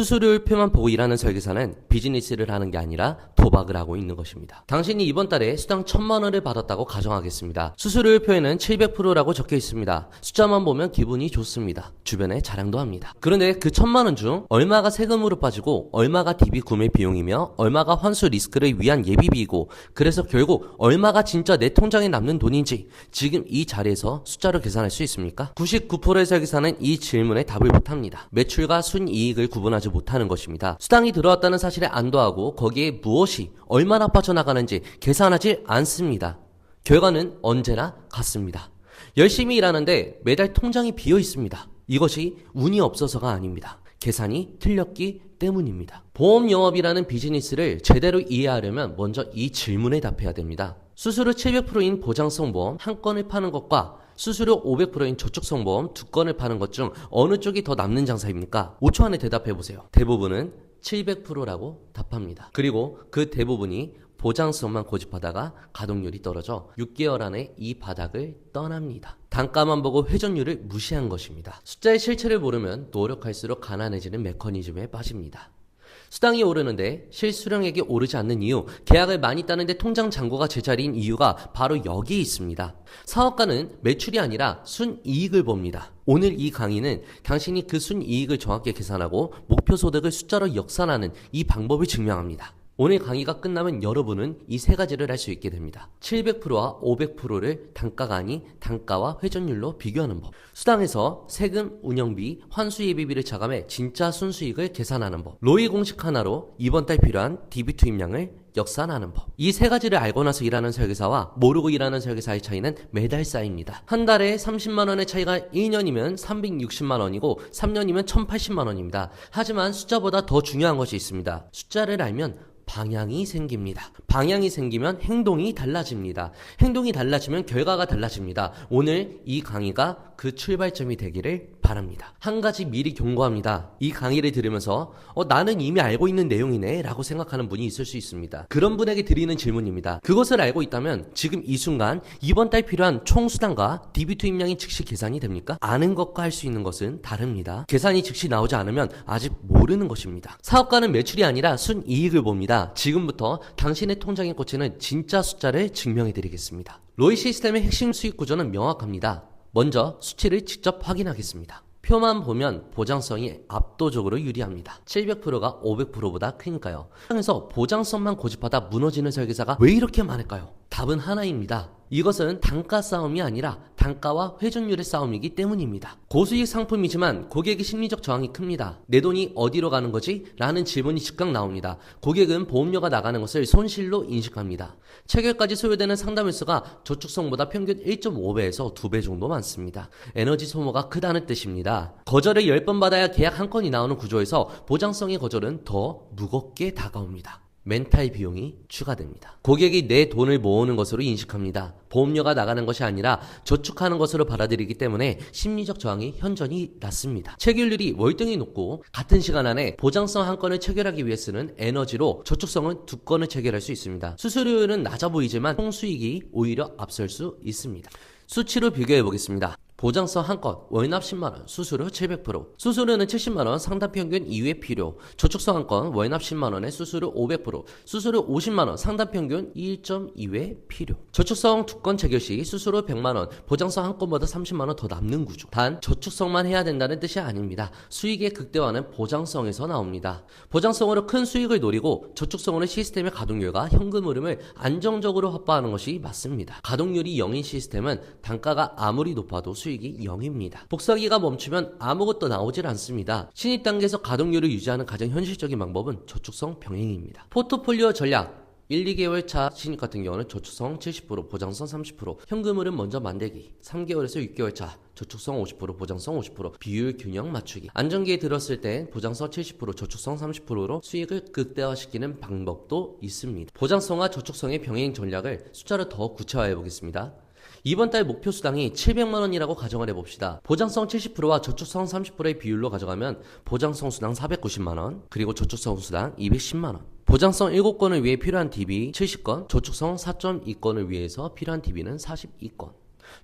수수료표만 보고 일하는 설계사는 비즈니스를 하는 게 아니라 도박을 하고 있는 것입니다. 당신이 이번 달에 수당 1000만 원을 받았다고 가정하겠습니다. 수수료표에는 700%라고 적혀 있습니다. 숫자만 보면 기분이 좋습니다. 주변에 자랑도 합니다. 그런데 그 1000만 원 중 얼마가 세금으로 빠지고 얼마가 DB 구매 비용이며 얼마가 환수 리스크를 위한 예비비이고, 그래서 결국 얼마가 진짜 내 통장에 남는 돈인지 지금 이 자리에서 숫자로 계산할 수 있습니까? 99%의 설계사는 이 질문에 답을 못합니다. 매출과 순이익을 구분하지 못하는 것입니다. 수당이 들어왔다는 사실에 안도하고 거기에 무엇이 얼마나 빠져나가는지 계산하지 않습니다. 결과는 언제나 같습니다. 열심히 일하는데 매달 통장이 비어 있습니다. 이것이 운이 없어서가 아닙니다. 계산이 틀렸기 때문입니다. 보험 영업이라는 비즈니스를 제대로 이해하려면 먼저 이 질문에 답해야 됩니다. 수수료 700%인 보장성 보험 한 건을 파는 것과 수수료 500%인 저축성 보험 두 건을 파는 것 중 어느 쪽이 더 남는 장사입니까? 5초 안에 대답해보세요. 대부분은 700%라고 답합니다. 그리고 그 대부분이 보장성만 고집하다가 가동률이 떨어져 6개월 안에 이 바닥을 떠납니다. 단가만 보고 회전율을 무시한 것입니다. 숫자의 실체를 모르면 노력할수록 가난해지는 메커니즘에 빠집니다. 수당이 오르는데 실수령액이 오르지 않는 이유, 계약을 많이 따는데 통장 잔고가 제자리인 이유가 바로 여기에 있습니다. 사업가는 매출이 아니라 순이익을 봅니다. 오늘 이 강의는 당신이 그 순이익을 정확히 계산하고 목표 소득을 숫자로 역산하는 이 방법을 증명합니다. 오늘 강의가 끝나면 여러분은 이 세 가지를 할 수 있게 됩니다. 700%와 500%를 단가가 아닌 단가와 회전율로 비교하는 법. 수당에서 세금, 운영비, 환수 예비비를 차감해 진짜 순수익을 계산하는 법. 로이 공식 하나로 이번 달 필요한 DB 투입량을 역산하는 법. 이 세 가지를 알고 나서 일하는 설계사와 모르고 일하는 설계사의 차이는 매달 쌓입니다. 한 달에 30만 원의 차이가 1년이면 360만 원이고 3년이면 1080만 원입니다. 하지만 숫자보다 더 중요한 것이 있습니다. 숫자를 알면 방향이 생깁니다. 방향이 생기면 행동이 달라집니다. 행동이 달라지면 결과가 달라집니다. 오늘 이 강의가 그 출발점이 되기를 바랍니다. 한 가지 미리 경고합니다. 이 강의를 들으면서 나는 이미 알고 있는 내용이네 라고 생각하는 분이 있을 수 있습니다. 그런 분에게 드리는 질문입니다. 그것을 알고 있다면 지금 이 순간 이번 달 필요한 총수당과 DB 투입량이 즉시 계산이 됩니까? 아는 것과 할 수 있는 것은 다릅니다. 계산이 즉시 나오지 않으면 아직 모르는 것입니다. 사업가는 매출이 아니라 순이익을 봅니다. 지금부터 당신의 통장에 꽂히는 진짜 숫자를 증명해 드리겠습니다. 로이 시스템의 핵심 수익 구조는 명확합니다. 먼저 수치를 직접 확인하겠습니다. 표만 보면 보장성이 압도적으로 유리합니다. 700%가 500%보다 크니까요. 그래서 보장성만 고집하다 무너지는 설계사가 왜 이렇게 많을까요? 답은 하나입니다. 이것은 단가 싸움이 아니라 단가와 회전율의 싸움이기 때문입니다. 고수익 상품이지만 고객의 심리적 저항이 큽니다. 내 돈이 어디로 가는 거지? 라는 질문이 즉각 나옵니다. 고객은 보험료가 나가는 것을 손실로 인식합니다. 체결까지 소요되는 상담 횟수가 저축성보다 평균 1.5배에서 2배 정도 많습니다. 에너지 소모가 크다는 뜻입니다. 거절을 10번 받아야 계약 한 건이 나오는 구조에서 보장성의 거절은 더 무겁게 다가옵니다. 멘탈 비용이 추가됩니다. 고객이 내 돈을 모으는 것으로 인식합니다. 보험료가 나가는 것이 아니라 저축하는 것으로 받아들이기 때문에 심리적 저항이 현저히 낮습니다. 체결률이 월등히 높고 같은 시간 안에 보장성 한 건을 체결하기 위해 쓰는 에너지로 저축성은 두 건을 체결할 수 있습니다. 수수료율은 낮아 보이지만 총수익이 오히려 앞설 수 있습니다. 수치로 비교해 보겠습니다. 보장성 한 건, 월납 10만원, 수수료 700%, 수수료는 70만원, 상담 평균 2회 필요, 저축성 한 건, 월납 10만원에 수수료 500%, 수수료 50만원, 상담 평균 1.2회 필요. 저축성 두 건 체결 시 수수료 100만원, 보장성 한 건보다 30만원 더 남는 구조. 단, 저축성만 해야 된다는 뜻이 아닙니다. 수익의 극대화는 보장성에서 나옵니다. 보장성으로 큰 수익을 노리고 저축성으로 시스템의 가동률과 현금 흐름을 안정적으로 확보하는 것이 맞습니다. 가동률이 0인 시스템은 단가가 아무리 높아도 수익이 0입니다. 복사기가 멈추면 아무것도 나오질 않습니다. 신입 단계에서 가동률을 유지하는 가장 현실적인 방법은 저축성 병행입니다. 포트폴리오 전략 1, 2개월 차 신입 같은 경우는 저축성 70%, 보장성 30%, 현금흐름 먼저 만들기. 3개월에서 6개월 차 저축성 50%, 보장성 50%, 비율 균형 맞추기. 안정기에 들었을 때 보장성 70%, 저축성 30%로 수익을 극대화시키는 방법도 있습니다. 보장성과 저축성의 병행 전략을 숫자로 더 구체화해 보겠습니다. 이번 달 목표 수당이 700만원이라고 가정을 해봅시다. 보장성 70%와 저축성 30%의 비율로 가져가면 보장성 수당 490만원, 그리고 저축성 수당 210만원. 보장성 7건을 위해 필요한 DB 70건, 저축성 4.2건을 위해서 필요한 DB는 42건.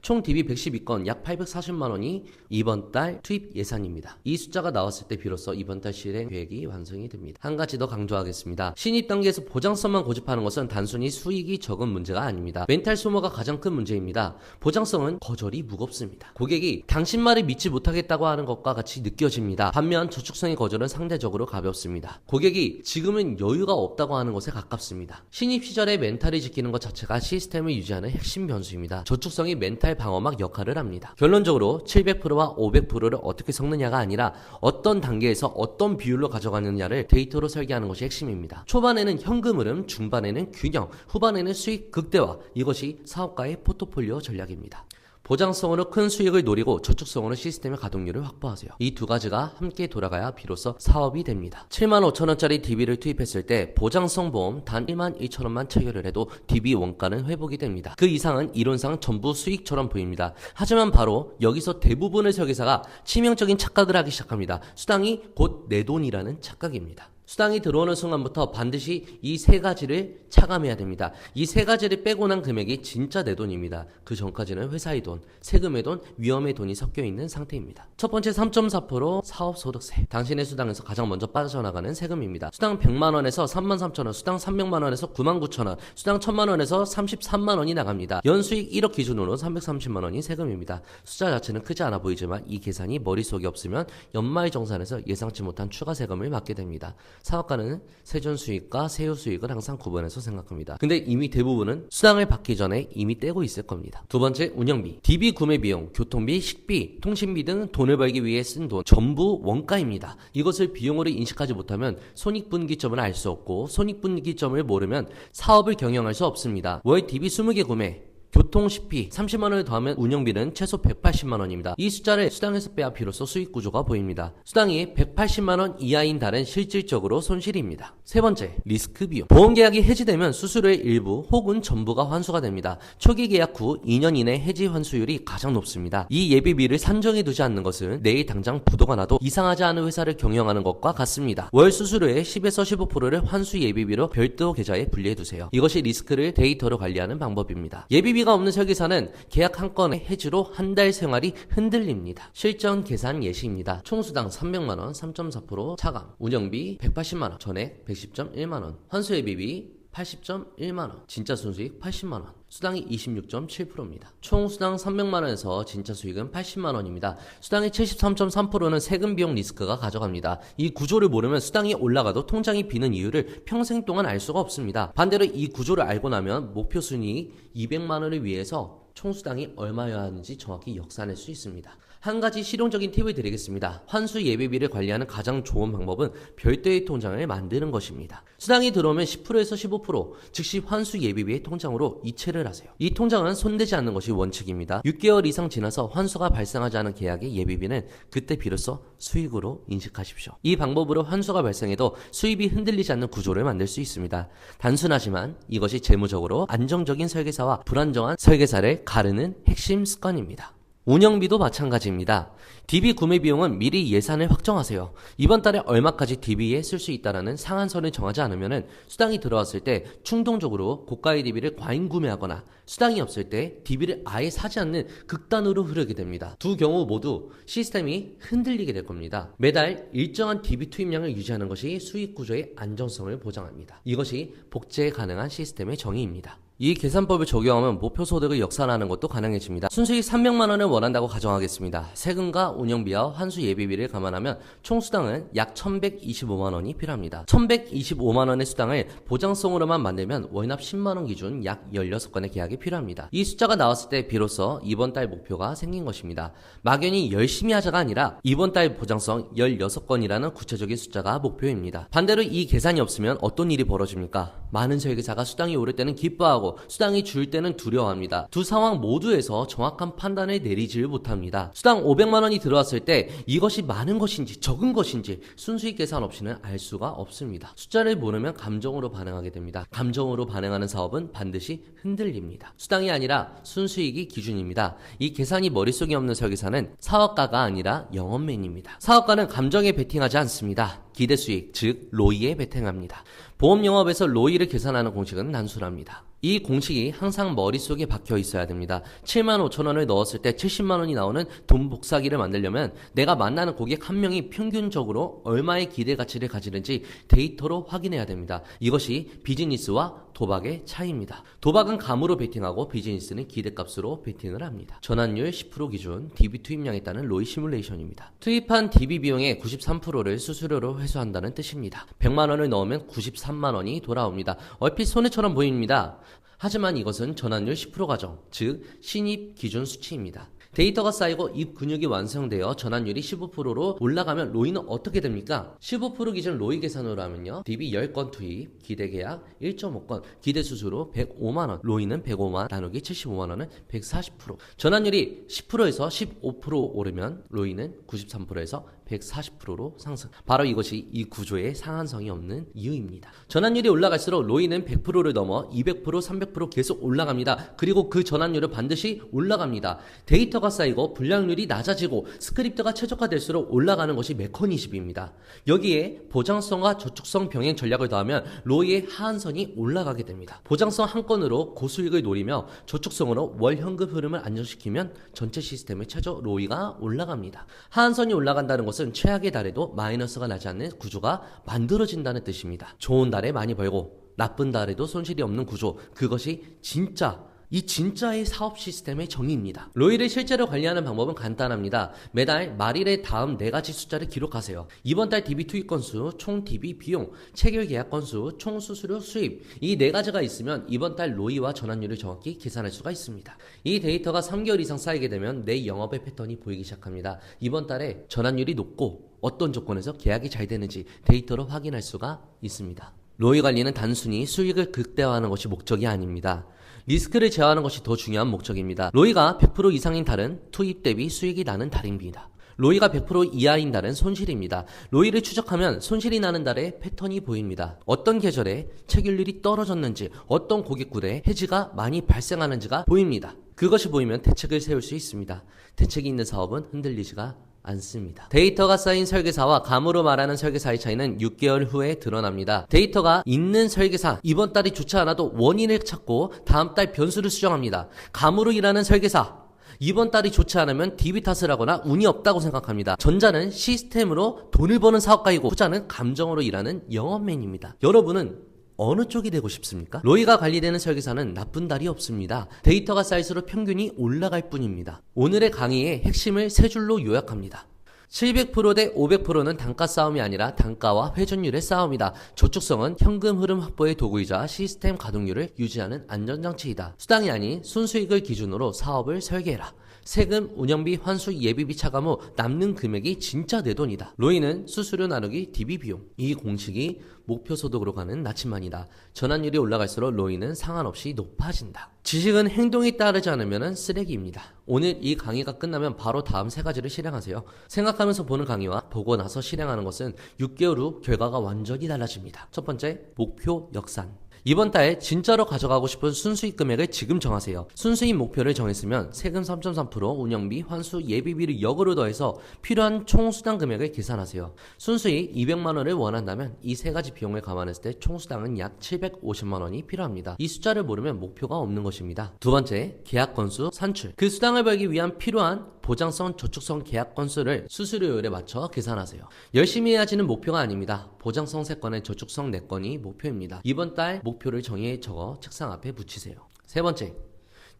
총 DB 112건 약 840만원이 이번 달 투입 예산입니다. 이 숫자가 나왔을 때 비로소 이번 달 실행 계획이 완성이 됩니다. 한 가지 더 강조하겠습니다. 신입 단계에서 보장성만 고집하는 것은 단순히 수익이 적은 문제가 아닙니다. 멘탈 소모가 가장 큰 문제입니다. 보장성은 거절이 무겁습니다. 고객이 당신 말을 믿지 못하겠다고 하는 것과 같이 느껴집니다. 반면 저축성의 거절은 상대적으로 가볍습니다. 고객이 지금은 여유가 없다고 하는 것에 가깝습니다. 신입 시절에 멘탈을 지키는 것 자체가 시스템을 유지하는 핵심 변수입니다. 저축성이 멘탈 방어막 역할을 합니다. 결론적으로 700%와 500%를 어떻게 섞느냐가 아니라 어떤 단계에서 어떤 비율로 가져가느냐를 데이터로 설계하는 것이 핵심입니다. 초반에는 현금 흐름, 중반에는 균형, 후반에는 수익 극대화. 이것이 사업가의 포트폴리오 전략입니다. 보장성으로 큰 수익을 노리고 저축성으로 시스템의 가동률을 확보하세요. 이 두 가지가 함께 돌아가야 비로소 사업이 됩니다. 75,000원짜리 DB를 투입했을 때 보장성 보험 단 12,000원만 체결을 해도 DB 원가는 회복이 됩니다. 그 이상은 이론상 전부 수익처럼 보입니다. 하지만 바로 여기서 대부분의 설계사가 치명적인 착각을 하기 시작합니다. 수당이 곧 내 돈이라는 착각입니다. 수당이 들어오는 순간부터 반드시 이 세 가지를 차감해야 됩니다. 이 세 가지를 빼고 난 금액이 진짜 내 돈입니다. 그 전까지는 회사의 돈, 세금의 돈, 위험의 돈이 섞여 있는 상태입니다. 첫 번째 3.4% 사업소득세. 당신의 수당에서 가장 먼저 빠져나가는 세금입니다. 수당 100만원에서 33,000원, 수당 300만원에서 99,000원, 수당 1000만원에서 33만원이 나갑니다. 연수익 1억 기준으로 330만원이 세금입니다. 숫자 자체는 크지 않아 보이지만 이 계산이 머릿속에 없으면 연말정산에서 예상치 못한 추가 세금을 맞게 됩니다. 사업가는 세전 수익과 세후 수익을 항상 구분해서 생각합니다. 근데 이미 대부분은 수당을 받기 전에 이미 떼고 있을 겁니다. 두 번째, 운영비. DB 구매 비용, 교통비, 식비, 통신비 등 돈을 벌기 위해 쓴 돈 전부 원가입니다. 이것을 비용으로 인식하지 못하면 손익분기점을 알 수 없고 손익분기점을 모르면 사업을 경영할 수 없습니다. 월 DB 20개 구매, 교통 식비 30만원을 더하면 운영비는 최소 180만원입니다. 이 숫자를 수당에서 빼야 비로소 수익 구조가 보입니다. 수당이 180만원 이하인 달은 실질적으로 손실입니다. 세 번째, 리스크 비용. 보험계약이 해지되면 수수료의 일부 혹은 전부가 환수가 됩니다. 초기 계약 후 2년 이내 해지 환수율이 가장 높습니다. 이 예비비를 산정해 두지 않는 것은 내일 당장 부도가 나도 이상하지 않은 회사를 경영하는 것과 같습니다. 월 수수료의 10에서 15%를 환수 예비비로 별도 계좌에 분리해 두세요. 이것이 리스크를 데이터로 관리하는 방법입니다. 예비비가 없는 설계사는 계약 한 건의 해지로 한 달 생활이 흔들립니다. 실전 계산 예시입니다. 총수당 300만원 3.4% 차감, 운영비 180만원, 전액 110.1만원, 환수 예비비 80.1만원, 진짜 순수익 80만원, 수당이 26.7%입니다. 총 수당 300만원에서 진짜 수익은 80만원입니다. 수당의 73.3%는 세금 비용 리스크가 가져갑니다. 이 구조를 모르면 수당이 올라가도 통장이 비는 이유를 평생 동안 알 수가 없습니다. 반대로 이 구조를 알고 나면 목표 순이익 200만원을 위해서 총 수당이 얼마여야 하는지 정확히 역산할 수 있습니다. 한 가지 실용적인 팁을 드리겠습니다. 환수 예비비를 관리하는 가장 좋은 방법은 별도의 통장을 만드는 것입니다. 수당이 들어오면 10%에서 15% 즉시 환수 예비비의 통장으로 이체를 하세요. 이 통장은 손대지 않는 것이 원칙입니다. 6개월 이상 지나서 환수가 발생하지 않은 계약의 예비비는 그때 비로소 수익으로 인식하십시오. 이 방법으로 환수가 발생해도 수입이 흔들리지 않는 구조를 만들 수 있습니다. 단순하지만 이것이 재무적으로 안정적인 설계사와 불안정한 설계사를 가르는 핵심 습관입니다. 운영비도 마찬가지입니다. DB 구매 비용은 미리 예산을 확정하세요. 이번 달에 얼마까지 DB에 쓸 수 있다라는 상한선을 정하지 않으면 수당이 들어왔을 때 충동적으로 고가의 DB를 과잉 구매하거나 수당이 없을 때 DB를 아예 사지 않는 극단으로 흐르게 됩니다. 두 경우 모두 시스템이 흔들리게 될 겁니다. 매달 일정한 DB 투입량을 유지하는 것이 수익 구조의 안정성을 보장합니다. 이것이 복제 가능한 시스템의 정의입니다. 이 계산법을 적용하면 목표 소득을 역산하는 것도 가능해집니다. 순수익 300만원을 원한다고 가정하겠습니다. 세금과 운영비와 환수 예비비를 감안하면 총 수당은 약 1125만원이 필요합니다. 1125만원의 수당을 보장성으로만 만들면 월납 10만원 기준 약 16건의 계약이 필요합니다. 이 숫자가 나왔을 때 비로소 이번 달 목표가 생긴 것입니다. 막연히 열심히 하자가 아니라 이번 달 보장성 16건이라는 구체적인 숫자가 목표입니다. 반대로 이 계산이 없으면 어떤 일이 벌어집니까? 많은 설계사가 수당이 오를 때는 기뻐하고 수당이 줄 때는 두려워합니다. 두 상황 모두에서 정확한 판단을 내리질 못합니다. 수당 500만원이 들어왔을 때 이것이 많은 것인지 적은 것인지 순수익 계산 없이는 알 수가 없습니다. 숫자를 모르면 감정으로 반응하게 됩니다. 감정으로 반응하는 사업은 반드시 흔들립니다. 수당이 아니라 순수익이 기준입니다. 이 계산이 머릿속에 없는 설계사는 사업가가 아니라 영업맨입니다. 사업가는 감정에 베팅하지 않습니다. 기대 수익, 즉 로이에 베팅합니다. 보험 영업에서 로이를 계산하는 공식은 난수랍니다. 이 공식이 항상 머릿속에 박혀 있어야 됩니다. 7만 5천 원을 넣었을 때 70만 원이 나오는 돈 복사기를 만들려면 내가 만나는 고객 한 명이 평균적으로 얼마의 기대 가치를 가지는지 데이터로 확인해야 됩니다. 이것이 비즈니스와 도박의 차이입니다. 도박은 감으로 베팅하고 비즈니스는 기대값으로 베팅을 합니다. 전환율 10% 기준 DB 투입량에 따른 로이 시뮬레이션입니다. 투입한 DB 비용의 93%를 수수료로 회수한다는 뜻입니다. 100만 원을 넣으면 93만 원이 돌아옵니다. 얼핏 손해처럼 보입니다. 하지만 이것은 전환율 10% 과정, 즉 신입 기준 수치입니다. 데이터가 쌓이고 입 근육이 완성되어 전환율이 15%로 올라가면 로이는 어떻게 됩니까? 15% 기준 로이 계산으로 하면요. DB 10건 투입, 기대 계약 1.5건, 기대 수수료 105만원, 로이는 105만 나누기 75만원은 140%. 전환율이 10%에서 15% 오르면 로이는 93%에서 140%로 상승. 바로 이것이 이 구조에 상한선이 없는 이유입니다. 전환율이 올라갈수록 로이는 100%를 넘어 200%, 300% 계속 올라갑니다. 그리고 그 전환율은 반드시 올라갑니다. 데이터가 쌓이고 불량률이 낮아지고 스크립트가 최적화될수록 올라가는 것이 메커니즘입니다. 여기에 보장성과 저축성 병행 전략을 더하면 로이의 하한선이 올라가게 됩니다. 보장성 한 건으로 고수익을 노리며 저축성으로 월 현금 흐름을 안정시키면 전체 시스템의 최저 로이가 올라갑니다. 하한선이 올라간다는 것은 최악의 달에도 마이너스가 나지 않는 구조가 만들어진다는 뜻입니다. 좋은 달에 많이 벌고 나쁜 달에도 손실이 없는 구조, 그것이 진짜의 사업 시스템의 정의입니다. 로이를 실제로 관리하는 방법은 간단합니다. 매달 말일의 다음 4가지 숫자를 기록하세요. 이번 달 DB 투입 건수, 총 DB 비용, 체결 계약 건수, 총 수수료 수입, 이 4가지가 있으면 이번 달 로이와 전환율을 정확히 계산할 수가 있습니다. 이 데이터가 3개월 이상 쌓이게 되면 내 영업의 패턴이 보이기 시작합니다. 이번 달에 전환율이 높고 어떤 조건에서 계약이 잘 되는지 데이터로 확인할 수가 있습니다. 로이 관리는 단순히 수익을 극대화하는 것이 목적이 아닙니다. 리스크를 제어하는 것이 더 중요한 목적입니다. 로이가 100% 이상인 달은 투입 대비 수익이 나는 달입니다. 로이가 100% 이하인 달은 손실입니다. 로이를 추적하면 손실이 나는 달의 패턴이 보입니다. 어떤 계절에 체결률이 떨어졌는지, 어떤 고객군에 해지가 많이 발생하는지가 보입니다. 그것이 보이면 대책을 세울 수 있습니다. 대책이 있는 사업은 흔들리지가 않습니다. 데이터가 쌓인 설계사와 감으로 말하는 설계사의 차이는 6개월 후에 드러납니다. 데이터가 있는 설계사, 이번 달이 좋지 않아도 원인을 찾고 다음 달 변수를 수정합니다. 감으로 일하는 설계사, 이번 달이 좋지 않으면 DB 탓을 하거나 운이 없다고 생각합니다. 전자는 시스템으로 돈을 버는 사업가이고 후자는 감정으로 일하는 영업맨입니다. 여러분은 어느 쪽이 되고 싶습니까? 로이가 관리되는 설계사는 나쁜 달이 없습니다. 데이터가 쌓일수록 평균이 올라갈 뿐입니다. 오늘의 강의의 핵심을 3줄로 요약합니다. 700%대 500%는 단가 싸움이 아니라 단가와 회전율의 싸움이다. 저축성은 현금 흐름 확보의 도구이자 시스템 가동률을 유지하는 안전장치이다. 수당이 아닌 순수익을 기준으로 사업을 설계해라. 세금, 운영비, 환수, 예비비 차감 후 남는 금액이 진짜 내 돈이다. 로이는 수수료 나누기 DB 비용. 이 공식이 목표 소득으로 가는 나침반이다. 전환율이 올라갈수록 로이는 상한없이 높아진다. 지식은 행동이 따르지 않으면 쓰레기입니다. 오늘 이 강의가 끝나면 바로 다음 3가지를 실행하세요. 생각하면서 보는 강의와 보고 나서 실행하는 것은 6개월 후 결과가 완전히 달라집니다. 첫 번째, 목표 역산. 이번 달 진짜로 가져가고 싶은 순수익 금액을 지금 정하세요. 순수익 목표를 정했으면 세금 3.3%, 운영비, 환수, 예비비를 역으로 더해서 필요한 총수당 금액을 계산하세요. 순수익 200만 원을 원한다면 이 3가지 비용을 감안했을 때 총수당은 약 750만 원이 필요합니다. 이 숫자를 모르면 목표가 없는 것입니다. 두 번째, 계약 건수 산출. 그 수당을 벌기 위한 필요한 보장성, 저축성 계약 건수를 수수료율에 맞춰 계산하세요. 열심히 해야지는 목표가 아닙니다. 보장성 3건에 저축성 4건이 목표입니다. 이번 달 목표를 정의에 적어 책상 앞에 붙이세요. 세 번째,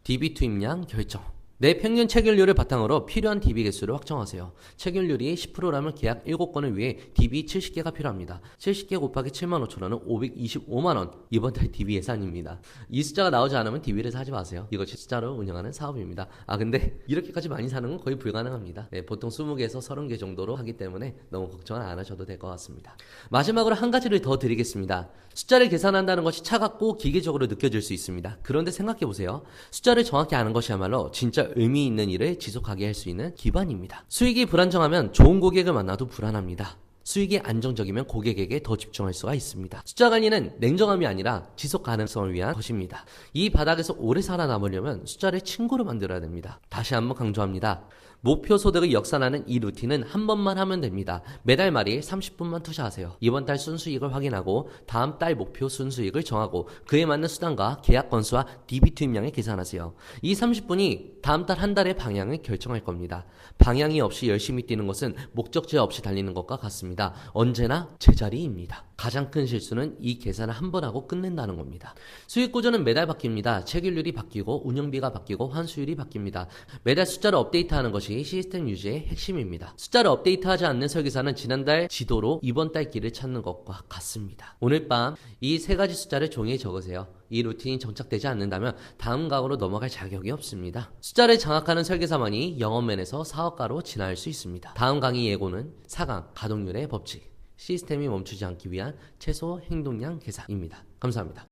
DB 투입량 결정. 내 평균 체결률을 바탕으로 필요한 DB 개수를 확정하세요. 체결률이 10%라면 계약 7건을 위해 DB 70개가 필요합니다. 70개 곱하기 75,000원은 525만원. 이번 달 DB 예산입니다. 이 숫자가 나오지 않으면 DB를 사지 마세요. 이것이 숫자로 운영하는 사업입니다. 근데 이렇게까지 많이 사는 건 거의 불가능합니다. 보통 20개에서 30개 정도로 하기 때문에 너무 걱정은 안 하셔도 될 것 같습니다. 마지막으로 한 가지를 더 드리겠습니다. 숫자를 계산한다는 것이 차갑고 기계적으로 느껴질 수 있습니다. 그런데 생각해보세요. 숫자를 정확히 아는 것이야말로 진짜 의미 있는 일을 지속하게 할 수 있는 기반입니다. 수익이 불안정하면 좋은 고객을 만나도 불안합니다. 수익이 안정적이면 고객에게 더 집중할 수가 있습니다. 숫자 관리는 냉정함이 아니라 지속 가능성을 위한 것입니다. 이 바닥에서 오래 살아남으려면 숫자를 친구로 만들어야 됩니다. 다시 한번 강조합니다. 목표 소득을 역산하는 이 루틴은 한 번만 하면 됩니다. 매달 말일 30분만 투자하세요. 이번 달 순수익을 확인하고 다음 달 목표 순수익을 정하고 그에 맞는 수단과 계약 건수와 DB 투입량을 계산하세요. 이 30분이 다음 달 한 달의 방향을 결정할 겁니다. 방향이 없이 열심히 뛰는 것은 목적지 없이 달리는 것과 같습니다. 언제나 제자리입니다. 가장 큰 실수는 이 계산을 한 번 하고 끝낸다는 겁니다. 수익 구조는 매달 바뀝니다. 체결률이 바뀌고 운영비가 바뀌고 환수율이 바뀝니다. 매달 숫자를 업데이트하는 것이 시스템 유지의 핵심입니다. 숫자를 업데이트하지 않는 설계사는 지난달 지도로 이번 달 길을 찾는 것과 같습니다. 오늘 밤 이 세 가지 숫자를 종이에 적으세요. 이 루틴이 정착되지 않는다면 다음 강으로 넘어갈 자격이 없습니다. 숫자를 장악하는 설계사만이 영업면에서 사업가로 진화할 수 있습니다. 다음 강의 예고는 4강 가동률의 법칙, 시스템이 멈추지 않기 위한 최소 행동량 계산입니다. 감사합니다.